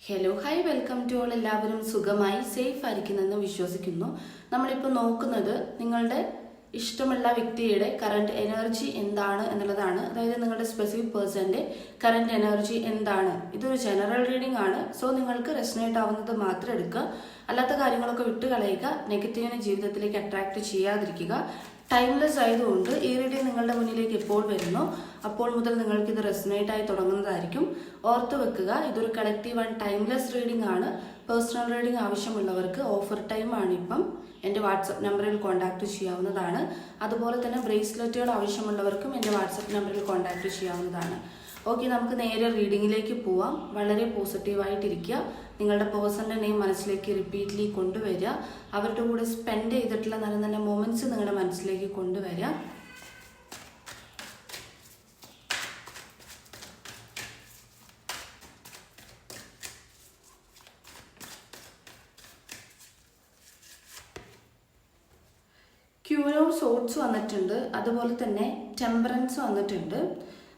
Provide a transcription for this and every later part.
Hello hi welcome to all. എല്ലാവരും സുഖമായി safe ആയിരിക്കുന്നെന്ന് വിശ്വസിക്കുന്നു. നമ്മളിപ്പോൾ നോക്കുന്നത് നിങ്ങളുടെ ഇഷ്ടമുള്ള വ്യക്തിയുടെ കറണ്ട് എനർജി എന്താണ് എന്നുള്ളതാണ്. അതായത് നിങ്ങളുടെ സ്പെസിഫിക് പേഴ്സന്റെ കറണ്ട് എനർജി എന്താണ്. ഇതൊരു ജനറൽ റീഡിംഗ് ആണ്. സോ നിങ്ങൾക്ക് റെസനേറ്റ് ആവുന്നത് മാത്രം എടുക്കുക, അല്ലാത്ത കാര്യങ്ങളൊക്കെ വിട്ട് കളയുക. നെഗറ്റീവിനെ ജീവിതത്തിലേക്ക് അട്രാക്ട് ചെയ്യാതിരിക്കുക. ടൈംലെസ് ആയതുകൊണ്ട് ഈ റീഡിംഗ് നിങ്ങളുടെ മുന്നിലേക്ക് എപ്പോൾ വരുന്നു അപ്പോൾ മുതൽ നിങ്ങൾക്ക് ഇത് റെസനേറ്റ് ആയി തുടങ്ങുന്നതായിരിക്കും. ഓർത്ത് വെക്കുക, ഇതൊരു കളക്റ്റീവ് ആൻഡ് ടൈംലെസ് റീഡിംഗ് ആണ്. പേഴ്സണൽ റീഡിംഗ് ആവശ്യമുള്ളവർക്ക് ഓഫർ ടൈം ആണ് ഇപ്പം. എൻ്റെ വാട്സപ്പ് നമ്പറിൽ കോൺടാക്ട് ചെയ്യാവുന്നതാണ്. അതുപോലെ തന്നെ ബ്രേസ്ലെറ്റുകൾ ആവശ്യമുള്ളവർക്കും എൻ്റെ വാട്സപ്പ് നമ്പറിൽ കോൺടാക്ട് ചെയ്യാവുന്നതാണ്. ഓക്കെ, നമുക്ക് നേരെ റീഡിങ്ങിലേക്ക് പോവാം. വളരെ പോസിറ്റീവായിട്ടിരിക്കുക. നിങ്ങളുടെ പേഴ്സണിൻ്റെ നെയിം മനസ്സിലേക്ക് റിപ്പീറ്റ്ലി കൊണ്ടുവരിക. അവരുടെ കൂടെ സ്പെൻഡ് ചെയ്തിട്ടുള്ള നല്ല നല്ല മൊമെൻറ്റ്സ് നിങ്ങളുടെ മനസ്സിലേക്ക് കൊണ്ടുവരിക. ക്യൂൻ ഓഫ് സോർട്സ് വന്നിട്ടുണ്ട്, അതുപോലെ തന്നെ ടെമ്പറൻസ് വന്നിട്ടുണ്ട്.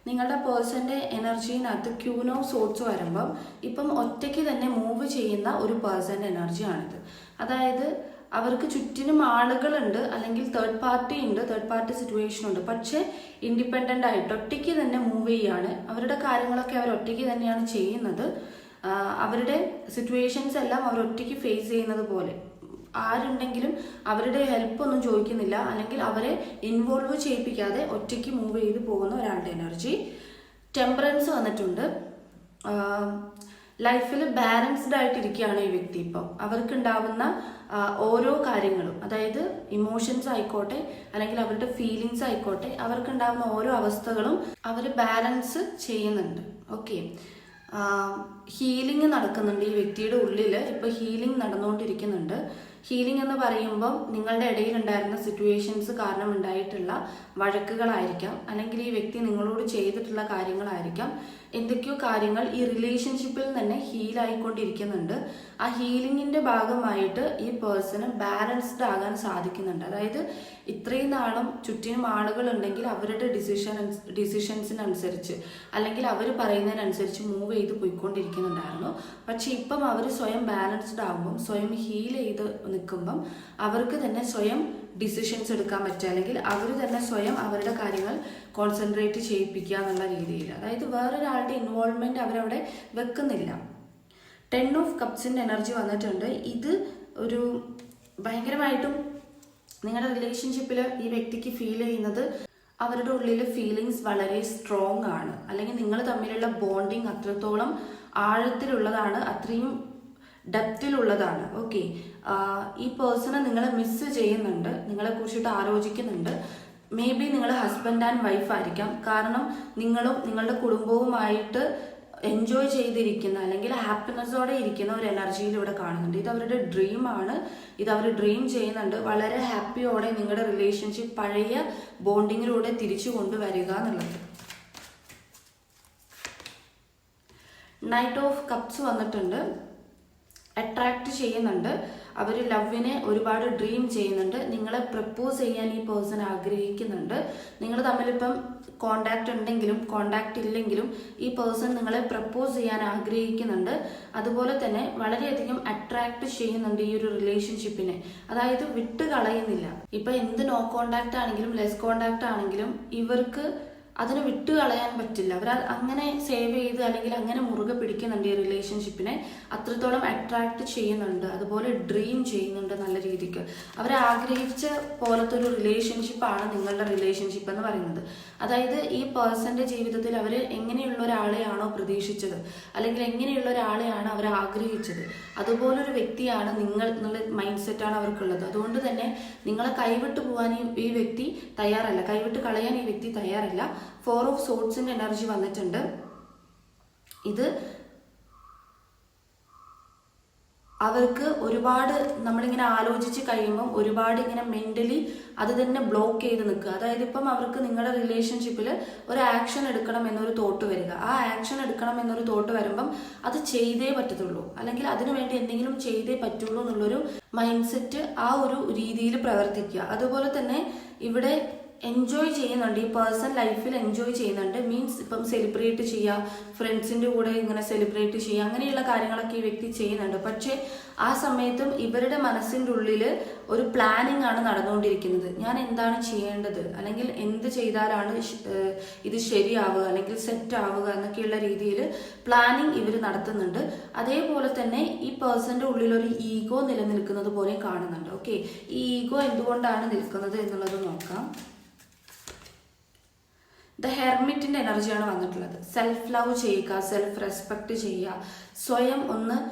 നിങ്ങളുടെ പേഴ്സന്റെ എനർജിനകത്ത് ക്യൂൻ ഓഫ് സോർട്സ് വരുമ്പം ഇപ്പം ഒറ്റയ്ക്ക് തന്നെ മൂവ് ചെയ്യുന്ന ഒരു പേഴ്സന്റെ എനർജിയാണിത്. അതായത് അവർക്ക് ചുറ്റിനും ആളുകളുണ്ട്, അല്ലെങ്കിൽ തേർഡ് പാർട്ടി ഉണ്ട്, തേർഡ് പാർട്ടി സിറ്റുവേഷൻ ഉണ്ട്. പക്ഷേ ഇൻഡിപെൻഡൻ്റ് ആയിട്ട് ഒറ്റയ്ക്ക് തന്നെ മൂവ് ചെയ്യാണ്. അവരുടെ കാര്യങ്ങളൊക്കെ അവർ ഒറ്റയ്ക്ക് തന്നെയാണ് ചെയ്യുന്നത്. അവരുടെ സിറ്റുവേഷൻസ് എല്ലാം അവർ ഒറ്റയ്ക്ക് ഫേസ് ചെയ്യുന്നത് പോലെ. ആരുണ്ടെങ്കിലും അവരുടെ ഹെൽപ്പ് ഒന്നും ചോദിക്കുന്നില്ല, അല്ലെങ്കിൽ അവരെ ഇൻവോൾവ് ചെയ്യിപ്പിക്കാതെ ഒറ്റയ്ക്ക് മൂവ് ചെയ്ത് പോകുന്ന ഒരാളുടെ എനർജി. ടെമ്പറൻസ് വന്നിട്ടുണ്ട്. ലൈഫിൽ ബാലൻസ്ഡ് ആയിട്ടിരിക്കുകയാണ് ഈ വ്യക്തി. ഇപ്പം അവർക്കുണ്ടാവുന്ന ഓരോ കാര്യങ്ങളും, അതായത് ഇമോഷൻസ് ആയിക്കോട്ടെ അല്ലെങ്കിൽ അവരുടെ ഫീലിങ്സ് ആയിക്കോട്ടെ, അവർക്കുണ്ടാവുന്ന ഓരോ അവസ്ഥകളും അവർ ബാലൻസ് ചെയ്യുന്നുണ്ട്. ഓക്കെ, ഹീലിംഗ് നടക്കുന്നുണ്ട് ഈ വ്യക്തിയുടെ ഉള്ളിൽ. ഇപ്പോൾ ഹീലിംഗ് നടന്നുകൊണ്ടിരിക്കുന്നുണ്ട്. ഹീലിംഗ് എന്ന് പറയുമ്പം നിങ്ങളുടെ ഇടയിൽ ഉണ്ടായിരുന്ന സിറ്റുവേഷൻസ് കാരണം ഉണ്ടായിട്ടുള്ള വഴക്കുകളായിരിക്കാം, അല്ലെങ്കിൽ ഈ വ്യക്തി നിങ്ങളോട് ചെയ്തിട്ടുള്ള കാര്യങ്ങളായിരിക്കാം. എന്തൊക്കെയോ കാര്യങ്ങൾ ഈ റിലേഷൻഷിപ്പിൽ തന്നെ ഹീലായിക്കൊണ്ടിരിക്കുന്നുണ്ട്. ആ ഹീലിംഗിന്റെ ഭാഗമായിട്ട് ഈ പേഴ്സണ് ബാലൻസ്ഡ് ആകാൻ സാധിക്കുന്നുണ്ട്. അതായത് ഇത്രയും നാളും ചുറ്റിനും ആളുകൾ ഉണ്ടെങ്കിൽ അവരുടെ ഡിസിഷൻസിനനുസരിച്ച് അല്ലെങ്കിൽ അവർ പറയുന്നതിനനുസരിച്ച് മൂവ് ചെയ്ത് പോയിക്കൊണ്ടിരിക്കുന്നുണ്ടായിരുന്നു. പക്ഷെ ഇപ്പം അവർ സ്വയം ബാലൻസ്ഡ് ആകുമ്പം, സ്വയം ഹീൽ ചെയ്ത് നിൽക്കുമ്പം അവർക്ക് തന്നെ സ്വയം ഡിസിഷൻസ് എടുക്കാൻ പറ്റുക, അല്ലെങ്കിൽ അവർ തന്നെ സ്വയം അവരുടെ കാര്യങ്ങൾ കോൺസെൻട്രേറ്റ് ചെയ്യിപ്പിക്കുക എന്നുള്ള രീതിയിൽ. അതായത് വേറൊരാളുടെ ഇൻവോൾവ്മെന്റ് അവരവിടെ വെക്കുന്നില്ല. 10 ഓഫ് കപ്സിന്റെ എനർജി വന്നിട്ടുണ്ട്. ഇത് ഒരു ഭയങ്കരമായിട്ടും നിങ്ങളുടെ റിലേഷൻഷിപ്പിൽ ഈ വ്യക്തിക്ക് ഫീൽ ചെയ്യുന്നത് അവരുടെ ഉള്ളിൽ ഫീലിങ്സ് വളരെ സ്ട്രോങ് ആണ്, അല്ലെങ്കിൽ നിങ്ങൾ തമ്മിലുള്ള ബോണ്ടിങ് അത്രത്തോളം ആഴത്തിലുള്ളതാണ്, അത്രയും ഡെപ്തിലുള്ളതാണ്. ഓക്കെ, ഈ പേഴ്സണെ നിങ്ങളെ മിസ് ചെയ്യുന്നുണ്ട്, നിങ്ങളെ കുറിച്ചിട്ട് ആലോചിക്കുന്നുണ്ട്. മേ ബി നിങ്ങൾ ഹസ്ബൻഡ് ആൻഡ് വൈഫ് ആയിരിക്കാം. കാരണം നിങ്ങളും നിങ്ങളുടെ കുടുംബവുമായിട്ട് എൻജോയ് ചെയ്തിരിക്കുന്ന അല്ലെങ്കിൽ ഹാപ്പിനെസ്സോടെ ഇരിക്കുന്ന ഒരു എനർജിയിൽ ഇവിടെ കാണുന്നുണ്ട്. ഇത് അവരുടെ ഡ്രീം ആണ്, ഇത് അവർ ഡ്രീം ചെയ്യുന്നുണ്ട്. വളരെ ഹാപ്പിയോടെ നിങ്ങളുടെ റിലേഷൻഷിപ്പ് പഴയ ബോണ്ടിങ്ങിലൂടെ തിരിച്ചു കൊണ്ടുവരിക എന്നുള്ളത്. നൈറ്റ് ഓഫ് കപ്സ് വന്നിട്ടുണ്ട്. അട്രാക്ട് ചെയ്യുന്നുണ്ട്. അവർ ലവിനെ ഒരുപാട് ഡ്രീം ചെയ്യുന്നുണ്ട്. നിങ്ങളെ പ്രപ്പോസ് ചെയ്യാൻ ഈ പേഴ്സൺ ആഗ്രഹിക്കുന്നുണ്ട്. നിങ്ങൾ തമ്മിലിപ്പം കോണ്ടാക്ട് ഉണ്ടെങ്കിലും കോണ്ടാക്ട് ഇല്ലെങ്കിലും ഈ പേഴ്സൺ നിങ്ങളെ പ്രപ്പോസ് ചെയ്യാൻ ആഗ്രഹിക്കുന്നുണ്ട്. അതുപോലെ തന്നെ വളരെയധികം അട്രാക്ട് ചെയ്യുന്നുണ്ട് ഈ ഒരു റിലേഷൻഷിപ്പിനെ. അതായത് വിട്ട് കളയുന്നില്ല. ഇപ്പൊ എന്ത് നോ കോണ്ടാക്ട് ആണെങ്കിലും ലെസ് കോണ്ടാക്ട് ആണെങ്കിലും ഇവർക്ക് അതിന് വിട്ട് കളയാൻ പറ്റില്ല. അവർ അങ്ങനെ സേവ് ചെയ്ത് അല്ലെങ്കിൽ അങ്ങനെ മുറുകെ പിടിക്കുന്നുണ്ട് ഈ റിലേഷൻഷിപ്പിനെ. അത്രത്തോളം അട്രാക്ട് ചെയ്യുന്നുണ്ട്, അതുപോലെ ഡ്രീം ചെയ്യുന്നുണ്ട് നല്ല രീതിക്ക്. അവർ ആഗ്രഹിച്ച പോലത്തെ ഒരു റിലേഷൻഷിപ്പാണ് നിങ്ങളുടെ റിലേഷൻഷിപ്പ് എന്ന് പറയുന്നത്. അതായത് ഈ പേഴ്സന്റെ ജീവിതത്തിൽ അവർ എങ്ങനെയുള്ള ഒരാളെയാണോ പ്രതീക്ഷിച്ചത്, അല്ലെങ്കിൽ എങ്ങനെയുള്ള ഒരാളെയാണ് അവർ ആഗ്രഹിച്ചത്, അതുപോലൊരു വ്യക്തിയാണ് നിങ്ങൾ എന്നുള്ള മൈൻഡ് സെറ്റാണ് അവർക്കുള്ളത്. അതുകൊണ്ട് തന്നെ നിങ്ങളെ കൈവിട്ട് പോകാൻ ഈ വ്യക്തി തയ്യാറല്ല, കൈവിട്ട് കളയാൻ ഈ വ്യക്തി തയ്യാറല്ല. 4 ഓഫ് സോർട്സിന്റെ എനർജി വന്നിട്ടുണ്ട്. ഇത് അവർക്ക് ഒരുപാട് നമ്മളിങ്ങനെ ആലോചിച്ച് കഴിയുമ്പം ഒരുപാട് ഇങ്ങനെ മെന്റലി അത് തന്നെ ബ്ലോക്ക് ചെയ്ത് നിൽക്കുക. അതായത് ഇപ്പം അവർക്ക് നിങ്ങളുടെ റിലേഷൻഷിപ്പിൽ ഒരു ആക്ഷൻ എടുക്കണം എന്നൊരു തോട്ട് വരിക. ആ ആക്ഷൻ എടുക്കണം എന്നൊരു തോട്ട് വരുമ്പം അത് ചെയ്തേ പറ്റത്തുള്ളൂ, അല്ലെങ്കിൽ അതിനു വേണ്ടി എന്തെങ്കിലും ചെയ്തേ പറ്റുള്ളൂ എന്നുള്ളൊരു മൈൻഡ് സെറ്റ് ആ ഒരു രീതിയിൽ പ്രവർത്തിക്കുക. അതുപോലെ തന്നെ ഇവിടെ എൻജോയ് ചെയ്യുന്നുണ്ട്, ഈ പേഴ്സൺ ലൈഫിൽ എൻജോയ് ചെയ്യുന്നുണ്ട്. മീൻസ് ഇപ്പം സെലിബ്രേറ്റ് ചെയ്യുക, ഫ്രണ്ട്സിൻ്റെ കൂടെ ഇങ്ങനെ സെലിബ്രേറ്റ് ചെയ്യുക, അങ്ങനെയുള്ള കാര്യങ്ങളൊക്കെ ഈ വ്യക്തി ചെയ്യുന്നുണ്ട്. പക്ഷേ ആ സമയത്തും ഇവരുടെ മനസ്സിൻ്റെ ഉള്ളിൽ ഒരു പ്ലാനിങ് ആണ് നടന്നുകൊണ്ടിരിക്കുന്നത്. ഞാൻ എന്താണ് ചെയ്യേണ്ടത്, അല്ലെങ്കിൽ എന്ത് ചെയ്താലാണ് ഇത് ശരിയാവുക അല്ലെങ്കിൽ സെറ്റ് ആവുക എന്നൊക്കെയുള്ള രീതിയിൽ പ്ലാനിങ് ഇവർ നടത്തുന്നുണ്ട്. അതേപോലെ തന്നെ ഈ പേഴ്സൻ്റെ ഉള്ളിൽ ഒരു ഈഗോ നിലനിൽക്കുന്നത് പോലെ കാണുന്നുണ്ട്. ഓക്കെ, ഈ ഈഗോ എന്തുകൊണ്ടാണ് നിൽക്കുന്നത് എന്നുള്ളത് നോക്കാം. ദ ഹെർമിറ്റിന്റെ എനർജിയാണ് വന്നിട്ടുള്ളത്. സെൽഫ് ലവ് ചെയ്യുക, സെൽഫ് റെസ്പെക്ട് ചെയ്യുക,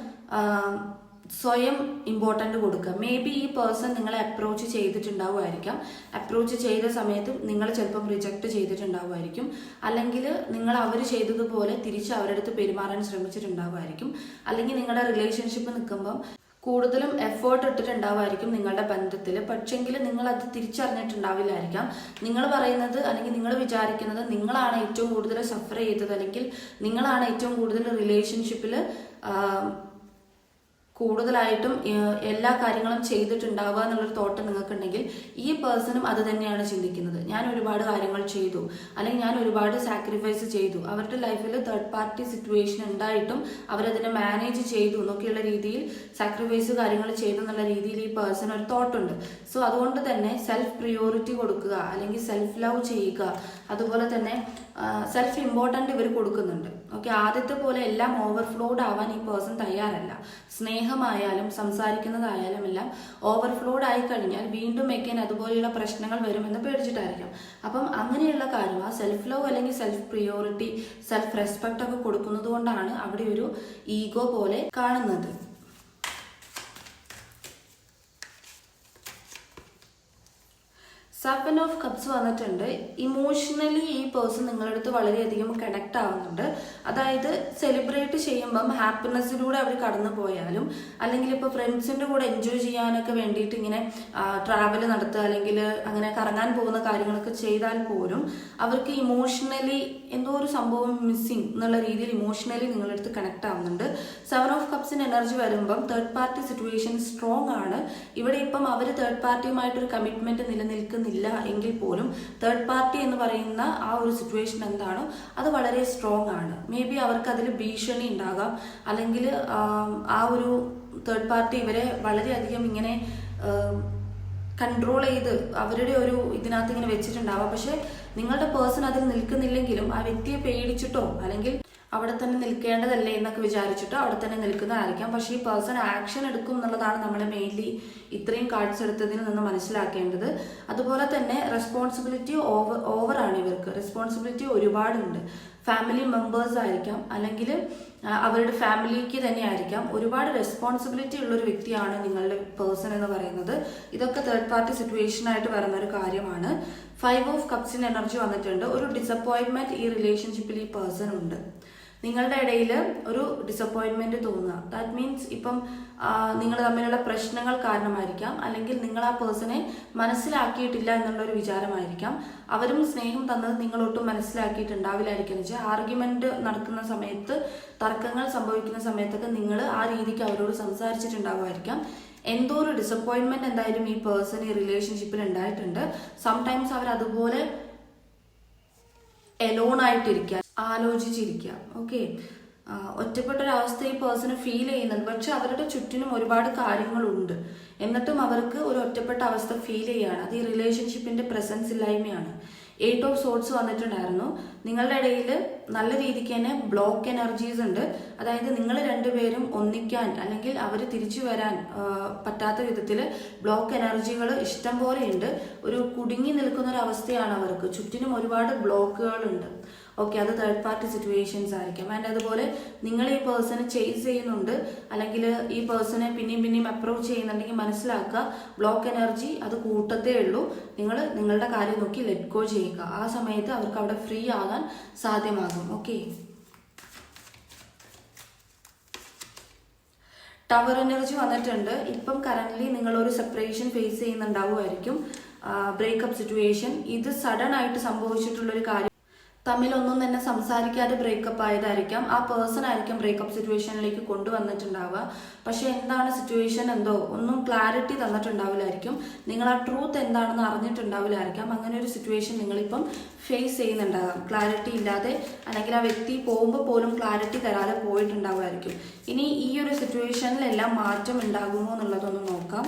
സ്വയം ഇമ്പോർട്ടൻ്റ് കൊടുക്കുക. മേ ബി ഈ പേഴ്സൺ നിങ്ങളെ അപ്രോച്ച് ചെയ്തിട്ടുണ്ടാവുമായിരിക്കാം. അപ്രോച്ച് ചെയ്ത സമയത്ത് നിങ്ങൾ ചിലപ്പം റിജക്റ്റ് ചെയ്തിട്ടുണ്ടാവുമായിരിക്കും, അല്ലെങ്കിൽ നിങ്ങൾ അവർ ചെയ്തതുപോലെ തിരിച്ച് അവരുടെ അടുത്ത് പെരുമാറാൻ ശ്രമിച്ചിട്ടുണ്ടാവുമായിരിക്കും. അല്ലെങ്കിൽ നിങ്ങളുടെ റിലേഷൻഷിപ്പ് നിൽക്കുമ്പം കൂടുതലും എഫേർട്ട് ഇട്ടിട്ടുണ്ടാവുമായിരിക്കും നിങ്ങളുടെ ബന്ധത്തിൽ. പക്ഷെങ്കിൽ നിങ്ങൾ അത് തിരിച്ചറിഞ്ഞിട്ടുണ്ടാവില്ലായിരിക്കാം. നിങ്ങൾ പറയുന്നത് അല്ലെങ്കിൽ നിങ്ങൾ വിചാരിക്കുന്നത് നിങ്ങളാണ് ഏറ്റവും കൂടുതൽ സഫർ ചെയ്തത്, അല്ലെങ്കിൽ നിങ്ങളാണ് ഏറ്റവും കൂടുതൽ റിലേഷൻഷിപ്പിൽ കൂടുതലായിട്ടും എല്ലാ കാര്യങ്ങളും ചെയ്തിട്ടുണ്ടാവുക എന്നുള്ളൊരു തോട്ട് നിങ്ങൾക്കുണ്ടെങ്കിൽ ഈ പേഴ്സണും അത് തന്നെയാണ് ചിന്തിക്കുന്നത്. ഞാൻ ഒരുപാട് കാര്യങ്ങൾ ചെയ്തു, അല്ലെങ്കിൽ ഞാൻ ഒരുപാട് സാക്രിഫൈസ് ചെയ്തു. അവരുടെ ലൈഫിൽ തേർഡ് പാർട്ടി സിറ്റുവേഷൻ ഉണ്ടായിട്ടും അവരതിനെ മാനേജ് ചെയ്തു എന്നൊക്കെയുള്ള രീതിയിൽ സാക്രിഫൈസ് കാര്യങ്ങൾ ചെയ്തു എന്നുള്ള രീതിയിൽ ഈ പേഴ്സൺ ഒരു തോട്ടുണ്ട്. സോ അതുകൊണ്ട് തന്നെ സെൽഫ് പ്രിയോറിറ്റി കൊടുക്കുക, അല്ലെങ്കിൽ സെൽഫ് ലവ് ചെയ്യുക, അതുപോലെ തന്നെ സെൽഫ് ഇമ്പോർട്ടൻ്റ് ഇവർ കൊടുക്കുന്നുണ്ട്. ഓക്കെ, ആദ്യത്തെ പോലെ എല്ലാം ഓവർഫ്ലോഡ് ആവാൻ ഈ പേഴ്സൺ തയ്യാറല്ല. സ്നേഹമായാലും സംസാരിക്കുന്നതായാലും എല്ലാം ഓവർഫ്ലോഡ് ആയി കഴിഞ്ഞാൽ വീണ്ടും എഗൈൻ അതുപോലെയുള്ള പ്രശ്നങ്ങൾ വരുമെന്ന് പേടിച്ചിട്ടായിരിക്കും. അപ്പം അങ്ങനെയുള്ള കാര്യം ആ സെൽഫ് ലവ് അല്ലെങ്കിൽ സെൽഫ് പ്രിയോറിറ്റി, സെൽഫ് റെസ്പെക്ട് ഒക്കെ കൊടുക്കുന്നത് കൊണ്ടാണ് അവിടെ ഒരു ഈഗോ പോലെ കാണുന്നത്. സെവൻ ഓഫ് കപ്സ് വന്നിട്ടുണ്ട്. ഇമോഷണലി ഈ പേഴ്സൺ നിങ്ങളുടെ അടുത്ത് വളരെയധികം കണക്ട് ആവുന്നുണ്ട്. അതായത് സെലിബ്രേറ്റ് ചെയ്യുമ്പം ഹാപ്പിനെസ്സിലൂടെ അവർ കടന്നു പോയാലും, അല്ലെങ്കിൽ ഇപ്പോൾ ഫ്രണ്ട്സിൻ്റെ കൂടെ എൻജോയ് ചെയ്യാനൊക്കെ വേണ്ടിയിട്ട് ഇങ്ങനെ ട്രാവൽ നടത്തുക, അല്ലെങ്കിൽ അങ്ങനെ കറങ്ങാൻ പോകുന്ന കാര്യങ്ങളൊക്കെ ചെയ്താൽ പോലും അവർക്ക് ഇമോഷണലി എന്തോ ഒരു സംഭവം മിസ്സിങ് എന്നുള്ള രീതിയിൽ ഇമോഷണലി നിങ്ങളുടെ അടുത്ത് കണക്ട് ആവുന്നുണ്ട്. സെവൻ ഓഫ് കപ്സിന് എനർജി വരുമ്പം തേർഡ് പാർട്ടി സിറ്റുവേഷൻ സ്ട്രോങ് ആണ്. ഇവിടെ ഇപ്പം അവർ തേർഡ് പാർട്ടിയുമായിട്ടൊരു കമ്മിറ്റ്മെന്റ് നിലനിൽക്കുന്നില്ല എങ്കിൽ പോലും തേർഡ് പാർട്ടി എന്ന് പറയുന്ന ആ ഒരു സിറ്റുവേഷൻ എന്താണോ അത് വളരെ സ്ട്രോങ് ആണ്. മേ ബി അവർക്ക് അതിൽ ഭീഷണി ഉണ്ടാകാം, അല്ലെങ്കിൽ ആ ഒരു തേർഡ് പാർട്ടി ഇവരെ വളരെയധികം ഇങ്ങനെ കൺട്രോൾ ചെയ്ത് അവരുടെ ഒരു ഇതിനകത്ത് ഇങ്ങനെ വെച്ചിട്ടുണ്ടാവാം. പക്ഷെ നിങ്ങളുടെ പേഴ്സൺ അതിൽ നിൽക്കുന്നില്ലെങ്കിലും ആ വ്യക്തിയെ പേടിച്ചിട്ടോ അല്ലെങ്കിൽ അവിടെ തന്നെ നിൽക്കേണ്ടതല്ലേ എന്നൊക്കെ വിചാരിച്ചിട്ടോ അവിടെ തന്നെ നിൽക്കുന്നതായിരിക്കാം. പക്ഷേ ഈ പേഴ്സൺ ആക്ഷൻ എടുക്കും എന്നുള്ളതാണ് നമ്മൾ മെയിൻലി ഇത്രയും കാർഡ്സ് എടുത്തതിൽ നിന്ന് മനസ്സിലാക്കേണ്ടത്. അതുപോലെ തന്നെ റെസ്പോൺസിബിലിറ്റി ഓവറാണ് ഇവർക്ക്. റെസ്പോൺസിബിലിറ്റി ഒരുപാടുണ്ട്. ഫാമിലി മെമ്പേഴ്സ് ആയിരിക്കാം, അല്ലെങ്കിൽ അവരുടെ ഫാമിലിക്ക് തന്നെ ആയിരിക്കാം. ഒരുപാട് റെസ്പോൺസിബിലിറ്റി ഉള്ളൊരു വ്യക്തിയാണ് നിങ്ങളുടെ പേഴ്സൺ എന്ന് പറയുന്നത്. ഇതൊക്കെ തേർഡ് പാർട്ടി സിറ്റുവേഷനായിട്ട് വരുന്ന ഒരു കാര്യമാണ്. ഫൈവ് ഓഫ് കപ്സിന് എനർജി വന്നിട്ടുണ്ട്. ഒരു ഡിസപ്പോയിൻമെന്റ് ഈ റിലേഷൻഷിപ്പിൽ ഈ പേഴ്സൺ ഉണ്ട്. നിങ്ങളുടെ ഇടയിൽ ഒരു ഡിസപ്പോയിൻമെന്റ് തോന്നുക, ദാറ്റ് മീൻസ് ഇപ്പം നിങ്ങൾ തമ്മിലുള്ള പ്രശ്നങ്ങൾ കാരണമായിരിക്കാം, അല്ലെങ്കിൽ നിങ്ങൾ ആ പേഴ്സണെ മനസ്സിലാക്കിയിട്ടില്ല എന്നുള്ളൊരു വിചാരമായിരിക്കാം. അവരും സ്നേഹം തന്നത് നിങ്ങളൊട്ടും മനസ്സിലാക്കിയിട്ടുണ്ടാവില്ലായിരിക്കും. എന്ന് വെച്ചാൽ ആർഗ്യുമെന്റ് നടക്കുന്ന സമയത്ത്, തർക്കങ്ങൾ സംഭവിക്കുന്ന സമയത്തൊക്കെ നിങ്ങൾ ആ രീതിക്ക് അവരോട് സംസാരിച്ചിട്ടുണ്ടാവുമായിരിക്കാം. എന്തോ ഒരു ഡിസപ്പോയിൻമെന്റ് എന്തായാലും ഈ പേഴ്സൺ ഈ റിലേഷൻഷിപ്പിൽ ഉണ്ടായിട്ടുണ്ട്. സംടൈംസ് അവർ അതുപോലെ എലോൺ ആയിട്ടിരിക്കുക, ആലോചിച്ചിരിക്കുക. ഓക്കെ, ഒറ്റപ്പെട്ടൊരവസ്ഥ ഈ പേഴ്സണ് ഫീൽ ചെയ്യുന്നുണ്ട്. പക്ഷെ അവരുടെ ചുറ്റിനും ഒരുപാട് കാര്യങ്ങളുണ്ട്, എന്നിട്ടും അവർക്ക് ഒരു ഒറ്റപ്പെട്ട അവസ്ഥ ഫീൽ ചെയ്യുകയാണ്. അത് ഈ റിലേഷൻഷിപ്പിന്റെ പ്രസൻസ് ഇല്ലായ്മയാണ്. 8 ഓഫ് സോർട്സ് വന്നിട്ടുണ്ടായിരുന്നു. നിങ്ങളുടെ ഇടയിൽ നല്ല രീതിക്ക് തന്നെ ബ്ലോക്ക് എനർജീസ് ഉണ്ട്. അതായത് നിങ്ങൾ രണ്ടുപേരും ഒന്നിക്കാൻ അല്ലെങ്കിൽ അവർ തിരിച്ചു വരാൻ പറ്റാത്ത വിധത്തിൽ ബ്ലോക്ക് എനർജികൾ ഇഷ്ടം പോലെ ഉണ്ട്. ഒരു കുടുങ്ങി നിൽക്കുന്ന ഒരു അവസ്ഥയാണ് അവർക്ക്. ചുറ്റിനും ഒരുപാട് ബ്ലോക്കുകളുണ്ട്. ഓക്കെ, അത് തേർഡ് പാർട്ടി സിറ്റുവേഷൻസ് ആയിരിക്കാം. ആൻഡ് അതുപോലെ നിങ്ങൾ ഈ പേഴ്സണെ ചേസ് ചെയ്യുന്നുണ്ട്, അല്ലെങ്കിൽ ഈ പേഴ്സണെ പിന്നെയും അപ്രോച്ച് ചെയ്യുന്നുണ്ടെങ്കിൽ മനസ്സിലാക്കുക, ബ്ലോക്ക് എനർജി അത് കൂട്ടത്തേ ഉള്ളൂ. നിങ്ങൾ നിങ്ങളുടെ കാര്യം നോക്കി ലെറ്റ് ഗോ ചെയ്യുക. ആ സമയത്ത് അവർക്ക് അവിടെ ഫ്രീ ആകാൻ സാധ്യമാകും. ഓക്കെ, ടവർ എനർജി വന്നിട്ടുണ്ട്. ഇപ്പം കറന്റ്ലി നിങ്ങളൊരു സെപ്പറേഷൻ ഫേസ് ചെയ്യുന്നുണ്ടാവുമായിരിക്കും, ബ്രേക്കപ്പ് സിറ്റുവേഷൻ. ഇത് സഡൻ ആയിട്ട് സംഭവിച്ചിട്ടുള്ളൊരു കാര്യം. തമ്മിലൊന്നും തന്നെ സംസാരിക്കാതെ ബ്രേക്കപ്പ് ആയതായിരിക്കാം. ആ പേഴ്സൺ ആയിരിക്കും ബ്രേക്കപ്പ് സിറ്റുവേഷനിലേക്ക് കൊണ്ടുവന്നിട്ടുണ്ടാവുക. പക്ഷെ എന്താണ് സിറ്റുവേഷൻ എന്തോ ഒന്നും ക്ലാരിറ്റി തന്നിട്ടുണ്ടാവില്ലായിരിക്കും. നിങ്ങൾ ആ ട്രൂത്ത് എന്താണെന്ന് അറിഞ്ഞിട്ടുണ്ടാവില്ലായിരിക്കാം. അങ്ങനെ ഒരു സിറ്റുവേഷൻ നിങ്ങളിപ്പം ഫേസ് ചെയ്യുന്നുണ്ടാകാം. ക്ലാരിറ്റി ഇല്ലാതെ അല്ലെങ്കിൽ ആ വ്യക്തി പോകുമ്പോൾ പോലും ക്ലാരിറ്റി തരാതെ പോയിട്ടുണ്ടാവുമായിരിക്കും. ഇനി ഈ ഒരു സിറ്റുവേഷനിലെല്ലാം മാറ്റം ഉണ്ടാകുമോ എന്നുള്ളതൊന്ന് നോക്കാം.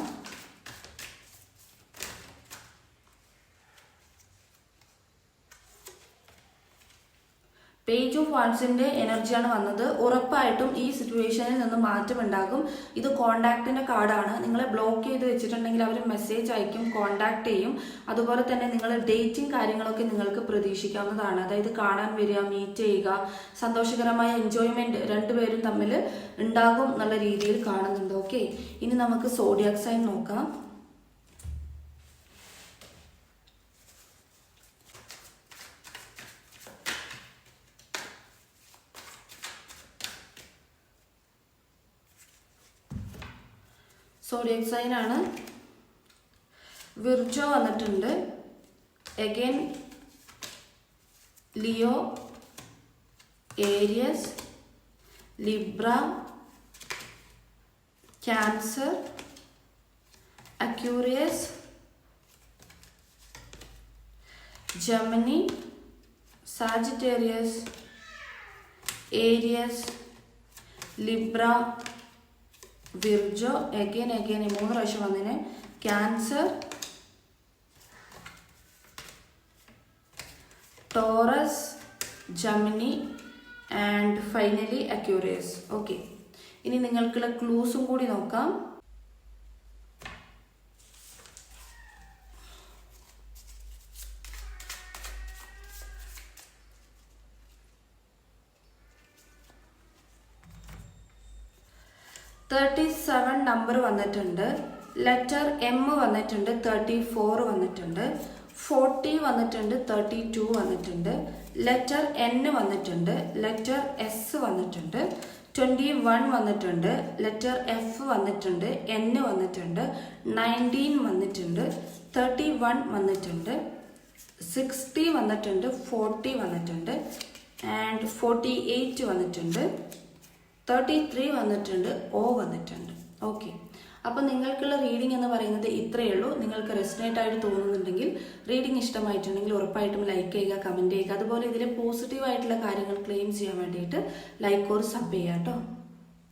പേജ് ഓഫ് വാൺസിന്റെ എനർജിയാണ് വന്നത്. ഉറപ്പായിട്ടും ഈ സിറ്റുവേഷനിൽ നിന്ന് മാറ്റമുണ്ടാകും. ഇത് കോണ്ടാക്റ്റിന്റെ കാർഡാണ്. നിങ്ങളെ ബ്ലോക്ക് ചെയ്ത് വെച്ചിട്ടുണ്ടെങ്കിൽ അവർ മെസ്സേജ് അയക്കും, കോണ്ടാക്ട് ചെയ്യും. അതുപോലെ തന്നെ നിങ്ങൾ ഡേറ്റിംഗ് കാര്യങ്ങളൊക്കെ നിങ്ങൾക്ക് പ്രതീക്ഷിക്കാവുന്നതാണ്. അതായത് കാണാൻ വരിക, മീറ്റ് ചെയ്യുക, സന്തോഷകരമായ എൻജോയ്മെന്റ് രണ്ടുപേരും തമ്മിൽ ഉണ്ടാകും എന്നുള്ള രീതിയിൽ കാണുന്നുണ്ട്. ഓക്കെ, ഇനി നമുക്ക് സോഡിയാക് സൈൻ നോക്കാം. സോഡിയക് സൈൻ ആണ്. വിർജോ വന്നിട്ടുണ്ട്. Again Leo, Aries, Libra, Cancer, Aquarius, Gemini, Sagittarius, Aries, Libra, Virgo, again 3 പ്രാവശ്യം വന്നതിന്, Cancer, Taurus, Gemini and finally Aquarius. Okay, ഇനി നിങ്ങൾക്കുള്ള ക്ലൂസും കൂടി നോക്കാം. നമ്പർ വന്നിട്ടുണ്ട്. ലെറ്റർ എം വന്നിട്ടുണ്ട്. 34 വന്നിട്ടുണ്ട്. 40 വന്നിട്ടുണ്ട്. 32 വന്നിട്ടുണ്ട്. ലെറ്റർ എൻ വന്നിട്ടുണ്ട്. ലെറ്റർ എസ് വന്നിട്ടുണ്ട്. 21 വന്നിട്ടുണ്ട്. ലെറ്റർ എഫ് വന്നിട്ടുണ്ട്. എൻ വന്നിട്ടുണ്ട്. 19 വന്നിട്ടുണ്ട്. 31 വന്നിട്ടുണ്ട്. 60 വന്നിട്ടുണ്ട്. 40 വന്നിട്ടുണ്ട്. ആൻഡ് 48 വന്നിട്ടുണ്ട്. 33 വന്നിട്ടുണ്ട്. ഓ വന്നിട്ടുണ്ട്. ഓക്കെ, അപ്പോൾ നിങ്ങൾക്കുള്ള റീഡിംഗ് എന്ന് പറയുന്നത് ഇത്രയേ ഉള്ളൂ. നിങ്ങൾക്ക് റെസനേറ്റ് ആയിട്ട് തോന്നുന്നുണ്ടെങ്കിൽ, റീഡിംഗ് ഇഷ്ടമായിട്ടുണ്ടെങ്കിൽ ഉറപ്പായിട്ടും ലൈക്ക് ചെയ്യുക, കമൻറ്റ് ചെയ്യുക. അതുപോലെ ഇതിലെ പോസിറ്റീവായിട്ടുള്ള കാര്യങ്ങൾ ക്ലെയിം ചെയ്യാൻ വേണ്ടിയിട്ട് ലൈക്ക് ഓർ സബ് ചെയ്യുക കേട്ടോ.